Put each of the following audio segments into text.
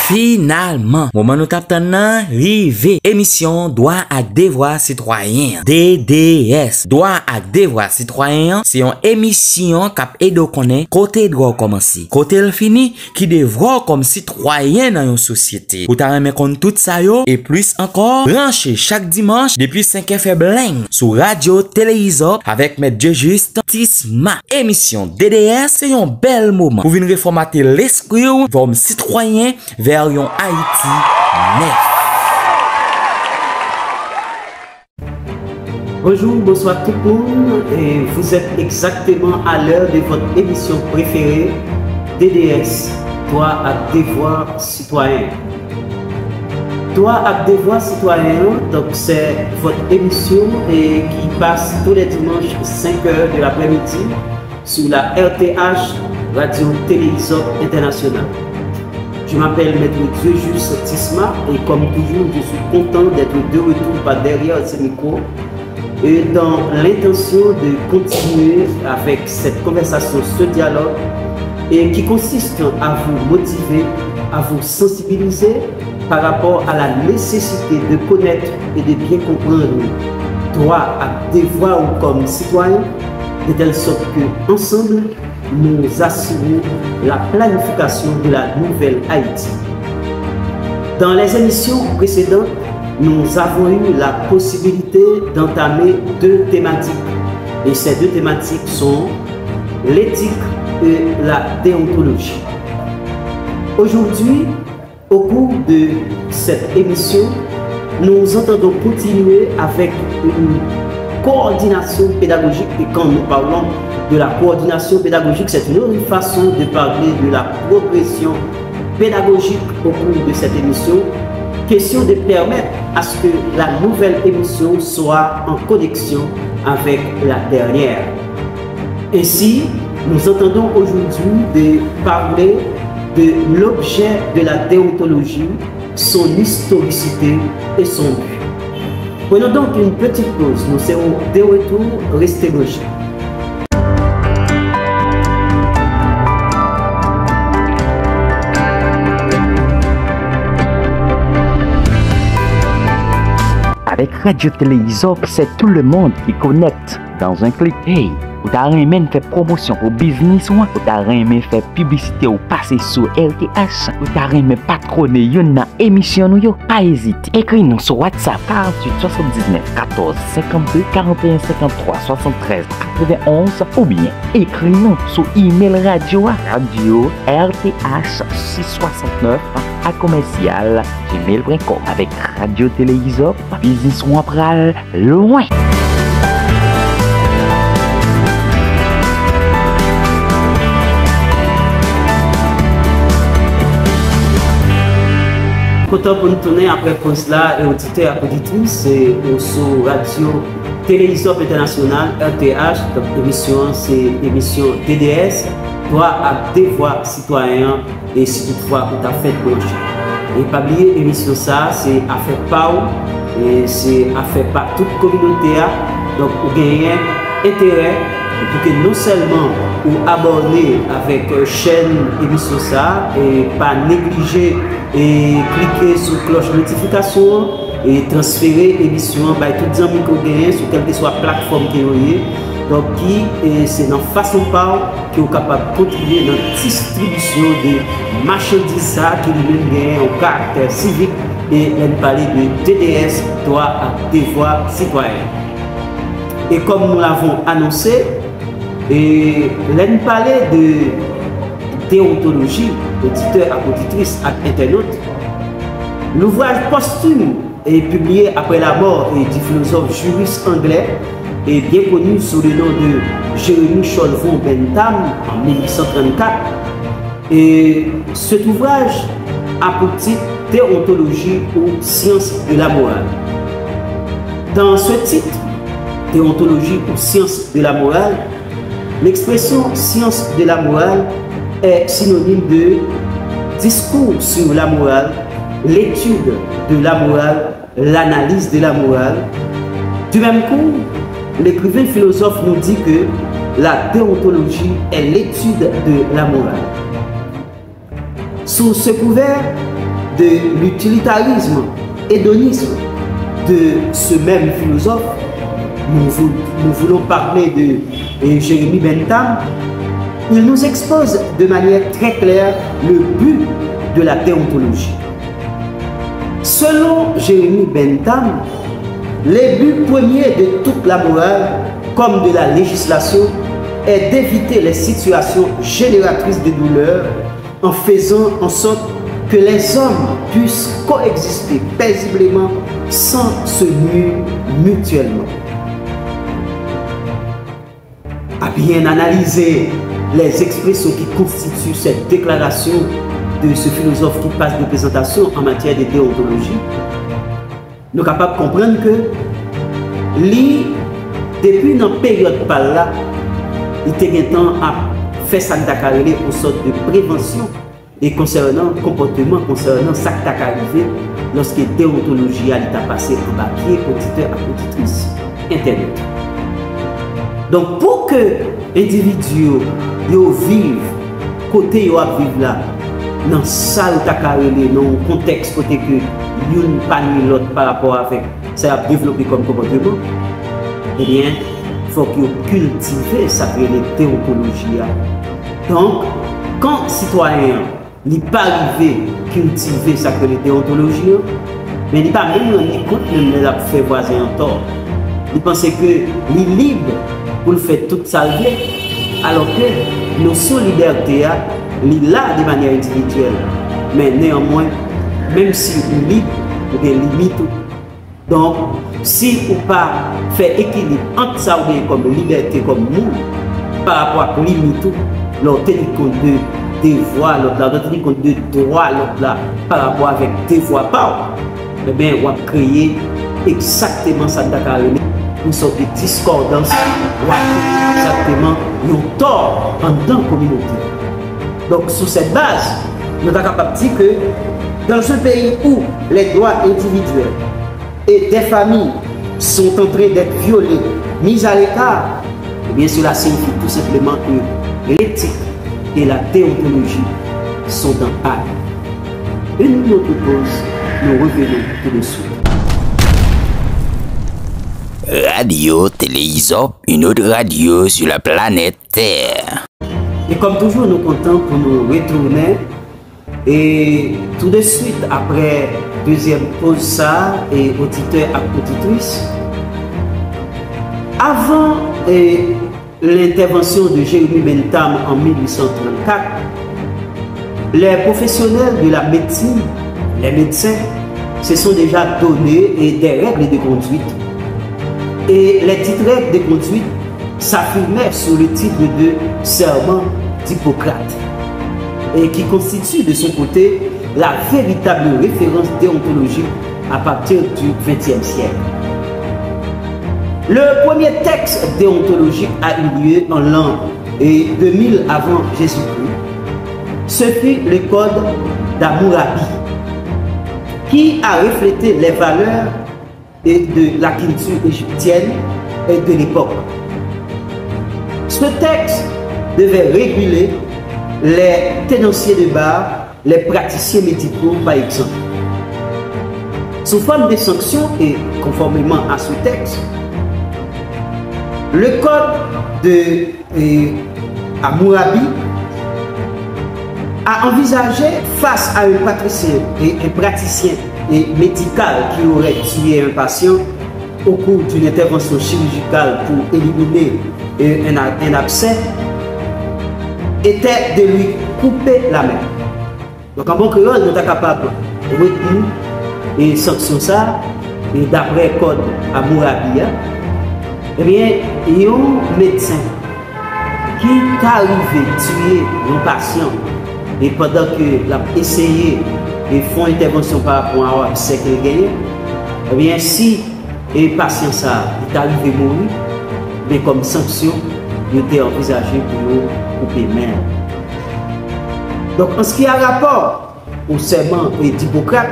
Finalement, moment nous t'attendons, rivé. Émission Droit à devoir citoyen. DDS. Droit à devoir citoyen, c'est une émission qui aide à connaître côté droit commencer. Côté le fini, qui devoir comme citoyen dans une société. Ou t'as remis compte tout ça yo, et plus encore, branché chaque dimanche depuis 5 FM sur Radio Téléisop avec M. Juste Tisma. Émission DDS, c'est un bel moment pour venir reformater l'esprit comme citoyen vers un Haïti neuf. Bonjour, bonsoir tout le monde. Et vous êtes exactement à l'heure de votre émission préférée, DDS, Droit à devoir citoyen. Droit à devoir citoyen, donc c'est votre émission qui passe tous les dimanches 5h de l'après-midi sur la RTH, Radio Téléisop International. Je m'appelle Maître Juste Tisma et comme toujours, je suis content d'être de retour par derrière ce micro et dans l'intention de continuer avec cette conversation, ce dialogue et qui consiste à vous motiver, à vous sensibiliser par rapport à la nécessité de connaître et de bien comprendre droit à devoir comme citoyen, de telle sorte que ensemble nous assurons la planification de la nouvelle Haïti. Dans les émissions précédentes, nous avons eu la possibilité d'entamer deux thématiques. Et ces deux thématiques sont l'éthique et la déontologie. Aujourd'hui, au cours de cette émission, nous entendons continuer avec une coordination pédagogique. Et quand nous parlons de la coordination pédagogique, c'est une autre façon de parler de la progression pédagogique au cours de cette émission. Question de permettre à ce que la nouvelle émission soit en connexion avec la dernière. Ainsi, nous entendons aujourd'hui de parler de l'objet de la déontologie, son historicité et son but. Prenons donc une petite pause. Nous serons de retour. Restez branchés. Avec Radio Téléisop, c'est tout le monde qui connecte dans un clic. Hey, ou t'as rien fait promotion pour business ou t'as rien fait publicité ou passer sur RTH, ou t'as rien patronner une émission ou pas hésiter. Écris-nous sur WhatsApp 48 79 14 52 41 53 73 91 ou bien écris-nous sur email radio RTH 669 à commercial gmail.com. Avec Radio Téléisop, business ou pral loin. Content pour nous tourner après pause là et auditeurs et auditrices, c'est sur Radio Téléisop International RTH. Donc l'émission c'est l'émission DDS, Droit à devoir citoyen et si toutefois vous avez fait blanche. Et pas oublier l'émission ça c'est affaire par et c'est affaire par toute communauté. Donc vous gagnez intérêt pour que non seulement vous abonnez avec chaîne émission ça et pas négliger et cliquer sur cloche notification et transférer l'émission by toutes les amis que vous gagnez sur quelle que soit plateforme que vous avez. Donc c'est dans façon par que vous êtes capable de contribuer dans la distribution de marchandises qui lui-même gagnent au caractère civique et on parler de DDS, droit à devoir citoyen. Et comme nous l'avons annoncé, et l'on parlait de déontologie, auditeurs et auditrices et internautes, l'ouvrage posthume est publié après la mort du philosophe juriste anglais et bien connu sous le nom de Jeremy Cholvon Bentham en 1834. Et cet ouvrage a pour titre Déontologie ou Science de la morale. Dans ce titre, Déontologie ou Science de la morale, l'expression science de la morale est synonyme de discours sur la morale, l'étude de la morale, l'analyse de la morale. Du même coup, l'écrivain philosophe nous dit que la déontologie est l'étude de la morale. Sous ce couvert, de l'utilitarisme hédonisme de ce même philosophe, nous voulons parler de Jérémie Bentham. Il nous expose de manière très claire le but de la déontologie. Selon Jérémie Bentham, le but premier de toute la morale, comme de la législation, est d'éviter les situations génératrices de douleur en faisant en sorte que les hommes puissent coexister paisiblement sans se nuire mutuellement. À bien analyser les expressions qui constituent cette déclaration de ce philosophe qui passe de présentation en matière de déontologie, nous sommes capables de comprendre que lui, depuis une période par là, il était temps à faire ça d'accaler une sorte de prévention et concernant le comportement, concernant ça qui est arrivé lorsque la déontologie a été passée en papier, auditeur à auditrice, Internet. Donc pour que l'individu vive, côté yo vivre là, dans salle takarele, dans un contexte côté que l'une pas ni l'autre par rapport avec ça a développé comme comportement, eh bien, il faut qu'il cultive ça que les déontologie. Donc, quand citoyen n'est pas arrivé à cultiver ça que les déontologie, mais il n'est pas même ni compte même les fait voisin en tort. Il pensait que il est libre pour le faire toute sa vie, alors que notion liberté est là de manière individuelle. Mais néanmoins, même si vous êtes libre, vous avez des limites. Donc, si vous pas fait équilibre entre ça comme liberté, comme nous, par rapport à limite, l'on tient compte de devoir, l'on tient compte de droit, par rapport avec devoir, eh bien, on va créer exactement ça d'accord. Une sorte de discordance, exactement un tort en dans la communauté. Donc, sur cette base, nous sommes capables de dire que dans un pays où les droits individuels et des familles sont en train d'être violés, mis à l'écart, eh bien cela signifie tout simplement que l'éthique et la déontologie sont dans l'âme. Une autre pause, nous revenons tout de suite. Radio Téléisop, une autre radio sur la planète Terre. Et comme toujours, nous comptons pour nous retourner. Et tout de suite, après deuxième pause, ça, et auditeur et auditrice, avant l'intervention de Jérémie Bentham en 1834, les professionnels de la médecine, les médecins, se sont déjà donnés des règles de conduite. Et les titres de conduite s'affirmaient sur le titre de serment d'Hippocrate, et qui constitue de son côté la véritable référence déontologique à partir du XXe siècle. Le premier texte déontologique a eu lieu en l'an 2000 avant Jésus-Christ. Ce fut le Code d'Hammurabi, qui a reflété les valeurs de la culture égyptienne et de l'époque. Ce texte devait réguler les tenanciers de bar, les praticiens médicaux par exemple. Sous forme de sanctions et conformément à ce texte, le code de Hammurabi a envisagé face à un praticien médical qui aurait tué un patient au cours d'une intervention chirurgicale pour éliminer un abcès, était de lui couper la main. Donc en bon créole, nous sommes capables de retenir et sanctionner ça, et d'après le code Hammurabi, eh bien, il y a un médecin qui est arrivé à tuer un patient et pendant qu'il a essayé de faire une intervention par rapport à ce qu'il a gagné, eh bien, si le patient ça est arrivé à mourir, mais comme sanction, il était envisagé pour couper main. Donc, en ce qui a rapport au serment d'Hippocrate,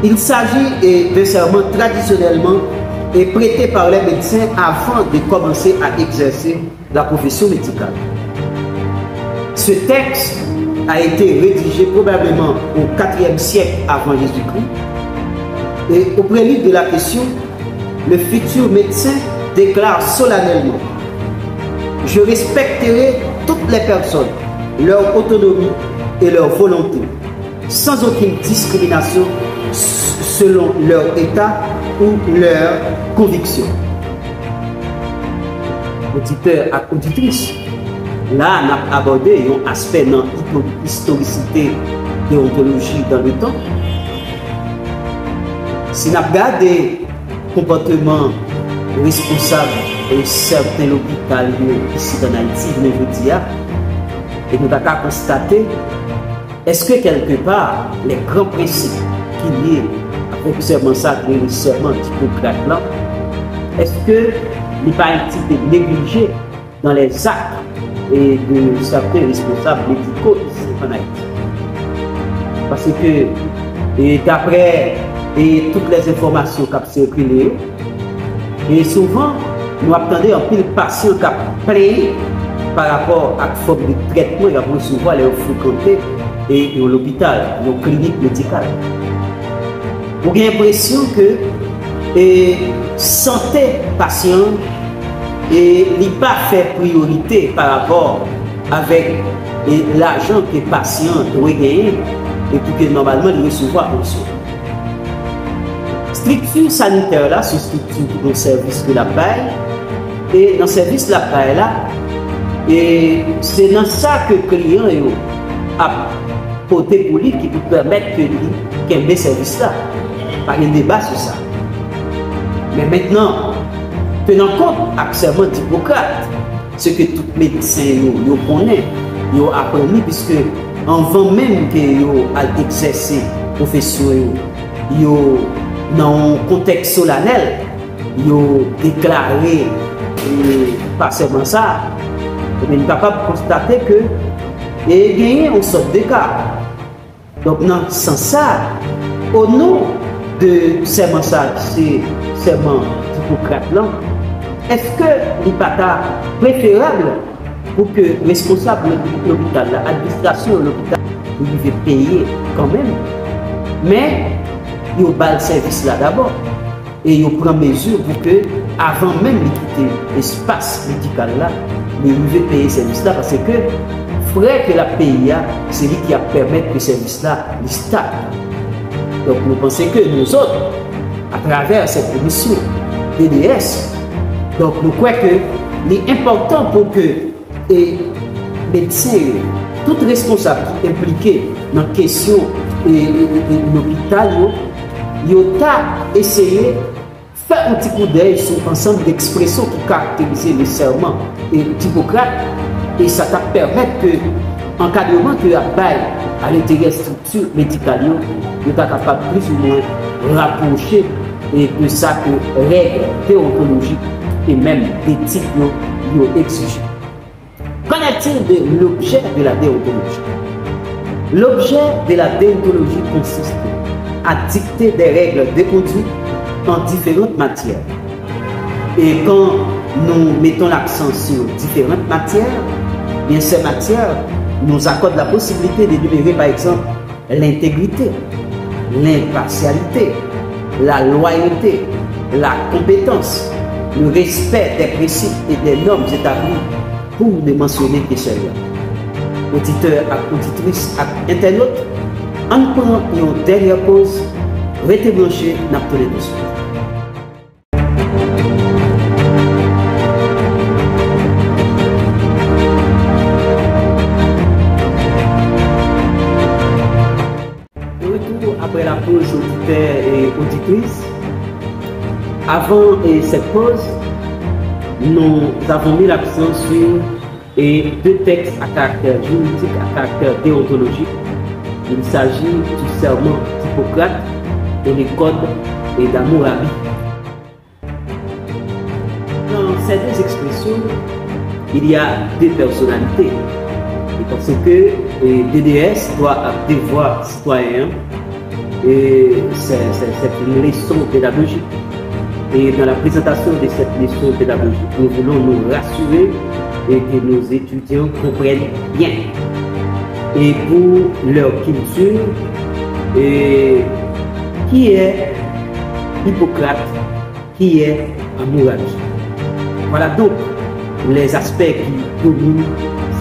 il s'agit d'un serment traditionnellement prêté par les médecins avant de commencer à exercer la profession médicale. Ce texte a été rédigé probablement au IVe siècle avant Jésus-Christ. Et au prélude de la question, le futur médecin déclare solennellement: je respecterai toutes les personnes, leur autonomie et leur volonté, sans aucune discrimination selon leur état ou leur conviction. Auditeur et auditrice, là, on a abordé un aspect dans l'historicité déontologie dans le temps. Si on regarde des comportements responsables de certains hôpitaux ici en Haïti, je veux dire, et nous avons constaté, est-ce que quelque part, les grands principes qui lient avec serment sacré et le serment d'Hippocrate, est-ce que il n'est pas un type de négligé dans les actes et de certains responsables médicaux ici en Haïti? Parce que d'après toutes les informations qui ont circulé, et souvent, nous attendons un peu de patients qui ont plaint par rapport à la forme de traitement qu'ils vont souvent les fréquenter et l'hôpital, nos cliniques médicales. Vous avez l'impression que santé patient n'est pas fait priorité par rapport avec l'argent que le patient doit gagner et pour que normalement il recevoir en soin. Structure sanitaire là, c'est structure dans le service de la paix. Et dans le service de la paix là, et c'est dans ça que le client a porté pour lui qui peut permettre qu'il ait un service là. Pas de débat sur ça. Mais maintenant, tenant compte actuellement d'Hippocrate, ce que tout médecin connaît, il a appris, puisque avant même qu'il ait exercé la profession, dans un contexte solennel, il a déclaré, pas seulement ça, mais il est capable de constater que il y a gagné une sorte de cas. Donc, sans ça, au nom de serment sacré, serment d'Hippocrate, est-ce que il n'est pas préférable pour que le responsable de l'hôpital, l'administration de l'hôpital, il veut payer quand même, mais il bat le service là d'abord et il prend mesure pour que, avant même de quitter l'espace médical là, il veut payer le service là parce que frère que la pays, c'est lui qui a permis que le service là stable. Donc nous pensons que nous autres, à travers cette émission DDS, donc nous croyons que c'est important pour que les médecins, tout responsable impliqué dans la question de l'hôpital, ils ont essayé de faire un petit coup d'œil sur l'ensemble d'expressions qui caractérisent le serment d'Hippocrate et ça t'a permis que l'encadrement que la bail à l'intérieur structure médicale, nous sommes capables plus ou moins rapprocher de ça que règles déontologiques et même d'éthique nous exigent. Qu'en est-il de l'objet de la déontologie? L'objet de la déontologie consiste à dicter des règles de conduite en différentes matières. Et quand nous mettons l'accent sur différentes matières, bien ces matières nous accordent la possibilité d'énumérer par exemple l'intégrité, l'impartialité, la loyauté, la compétence, le respect des principes et des normes établis pour ne mentionner que celles-là. Auditeurs et auditrices et internautes, on prend une dernière pause, restez branchés, n'a pas de suite. Après la pause, auditeurs et auditrices, avant cette pause, nous avons mis l'accent sur deux textes à caractère juridique, à caractère déontologique. Il s'agit du serment d'Hippocrate et les codes d'Hammurabi. Dans ces deux expressions, il y a deux personnalités. Et parce que DDS doit avoir des devoirs citoyens. Et c'est une leçon pédagogique. Et dans la présentation de cette leçon pédagogique, nous voulons nous rassurer et que nos étudiants comprennent bien. et pour leur culture. Et qui est Hippocrate, qui est Hammurabi. Voilà donc les aspects qui dominent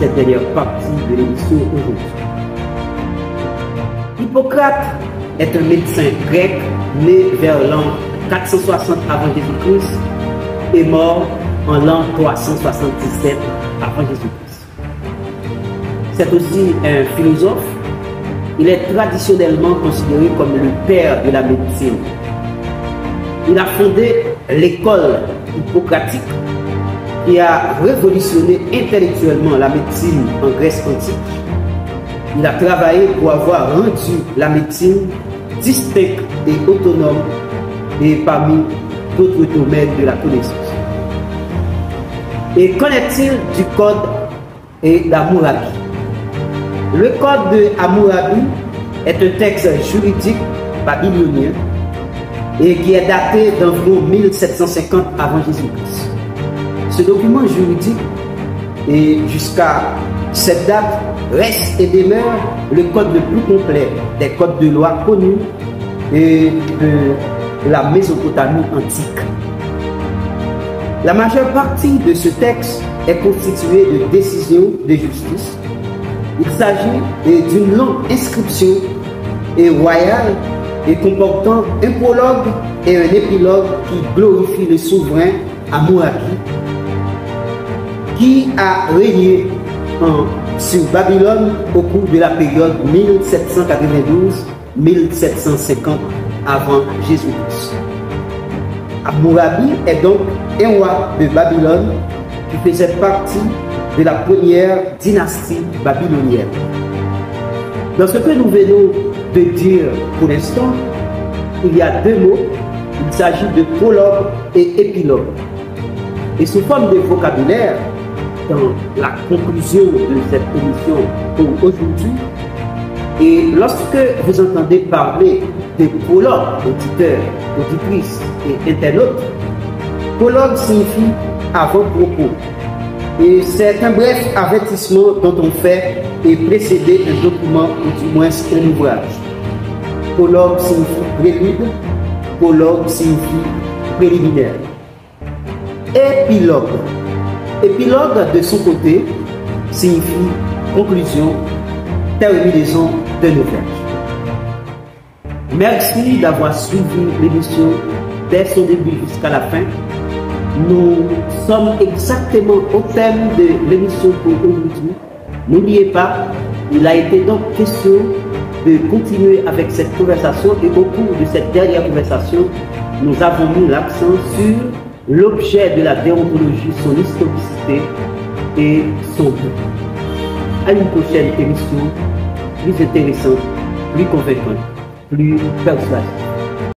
cette dernière partie de l'émission aujourd'hui. Hippocrate est un médecin grec né vers l'an 460 avant Jésus-Christ et mort en l'an 377 avant Jésus-Christ. C'est aussi un philosophe. Il est traditionnellement considéré comme le père de la médecine. Il a fondé l'école hippocratique qui a révolutionné intellectuellement la médecine en Grèce antique. Il a travaillé pour avoir rendu la médecine distincte et autonome et parmi d'autres domaines de la connaissance. Et qu'en est-il du code d'Hammurabi? Le code de Hammurabi est un texte juridique babylonien et qui est daté d'environ 1750 avant Jésus-Christ. Ce document juridique, et jusqu'à cette date, reste et demeure le code le plus complet des codes de loi connus et de la Mésopotamie antique. La majeure partie de ce texte est constituée de décisions de justice. Il s'agit d'une longue inscription royale et comportant un prologue et un épilogue qui glorifie le souverain Hammurabi qui a régné sur Babylone au cours de la période 1792-1750 avant Jésus-Christ. Hammurabi est donc un roi de Babylone qui faisait partie de la première dynastie babylonienne. Dans ce que nous venons de dire pour l'instant, il y a deux mots. Il s'agit de prologue et épilogue. Et sous forme de vocabulaire, dans la conclusion de cette émission pour aujourd'hui, et lorsque vous entendez parler de prologue, auditeurs, auditrices et internautes, prologue signifie avant-propos. Et c'est un bref avertissement dont on fait et précéder un document ou du moins un ouvrage. Prologue signifie prélude, prologue signifie préliminaire. Épilogue. Épilogue de son côté signifie conclusion, terminaison d'un ouvrage. Merci d'avoir suivi l'émission dès son début jusqu'à la fin. Nous sommes exactement au thème de l'émission pour aujourd'hui. N'oubliez pas, il a été donc question de continuer avec cette conversation et au cours de cette dernière conversation, nous avons mis l'accent sur l'objet de la déontologie, son historicité et son but. À une prochaine émission plus intéressante, plus convaincante, plus persuasive.